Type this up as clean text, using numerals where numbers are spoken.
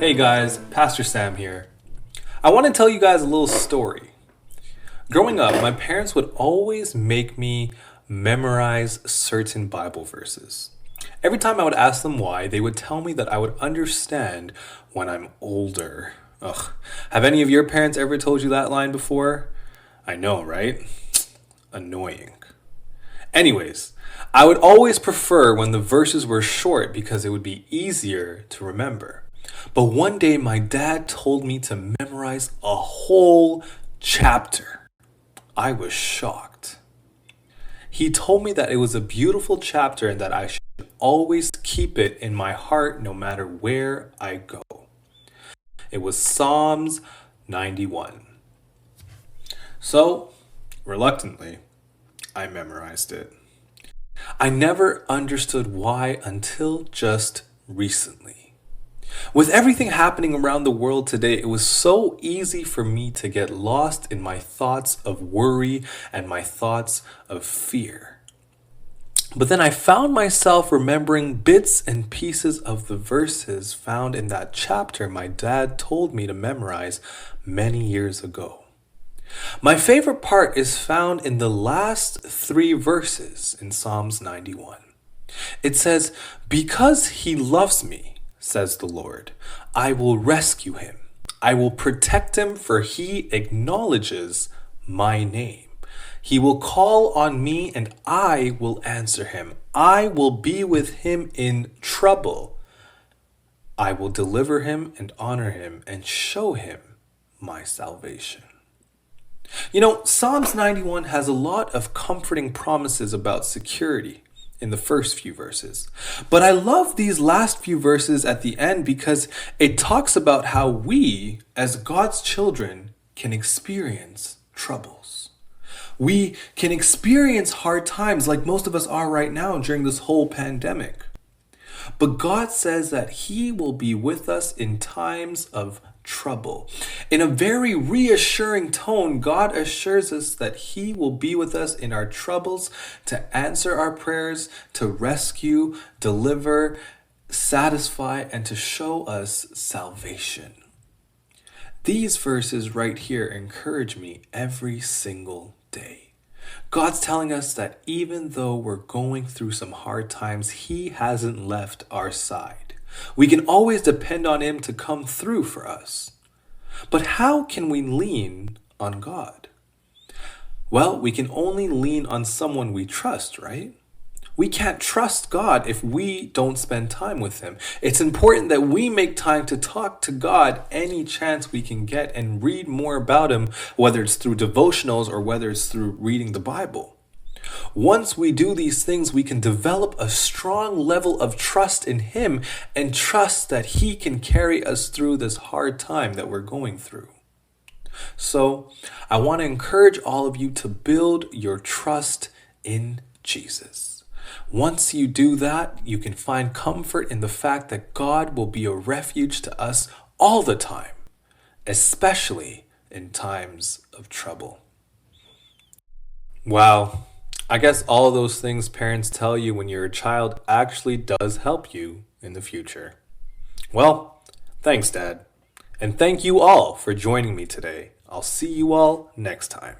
Hey guys, Pastor Sam here. I want to tell you guys a little story. Growing up, my parents would always make me memorize certain Bible verses. Every time I would ask them why, they would tell me that I would understand when I'm older. Ugh. Have any of your parents ever told you that line before? I know, right? Annoying. Anyways, I would always prefer when the verses were short because it would be easier to remember. But one day my dad told me to memorize a whole chapter. I was shocked. He told me that it was a beautiful chapter and that I should always keep it in my heart no matter where I go. It was Psalms 91. So, reluctantly, I memorized it. I never understood why until just recently. With everything happening around the world today, it was so easy for me to get lost in my thoughts of worry and my thoughts of fear. But then I found myself remembering bits and pieces of the verses found in that chapter my dad told me to memorize many years ago. My favorite part is found in the last 3 verses in Psalms 91. It says, "Because he loves me, says the Lord, I will rescue him. I will protect him, for he acknowledges my name. He will call on me and I will answer him. I will be with him in trouble. I will deliver him and honor him and show him my salvation." You know, Psalms 91 has a lot of comforting promises about security in the first few verses. But I love these last few verses at the end because it talks about how we, as God's children, can experience troubles. We can experience hard times like most of us are right now during this whole pandemic. But God says that He will be with us in times of trouble. In a very reassuring tone, God assures us that He will be with us in our troubles to answer our prayers, to rescue, deliver, satisfy, and to show us salvation. These verses right here encourage me every single day. God's telling us that even though we're going through some hard times, He hasn't left our side. We can always depend on Him to come through for us. But how can we lean on God? Well, we can only lean on someone we trust, right? We can't trust God if we don't spend time with Him. It's important that we make time to talk to God any chance we can get and read more about Him, whether it's through devotionals or whether it's through reading the Bible. Once we do these things, we can develop a strong level of trust in Him and trust that He can carry us through this hard time that we're going through. So, I want to encourage all of you to build your trust in Jesus. Once you do that, you can find comfort in the fact that God will be a refuge to us all the time, especially in times of trouble. Wow. I guess all of those things parents tell you when you're a child actually does help you in the future. Well, thanks, Dad. And thank you all for joining me today. I'll see you all next time.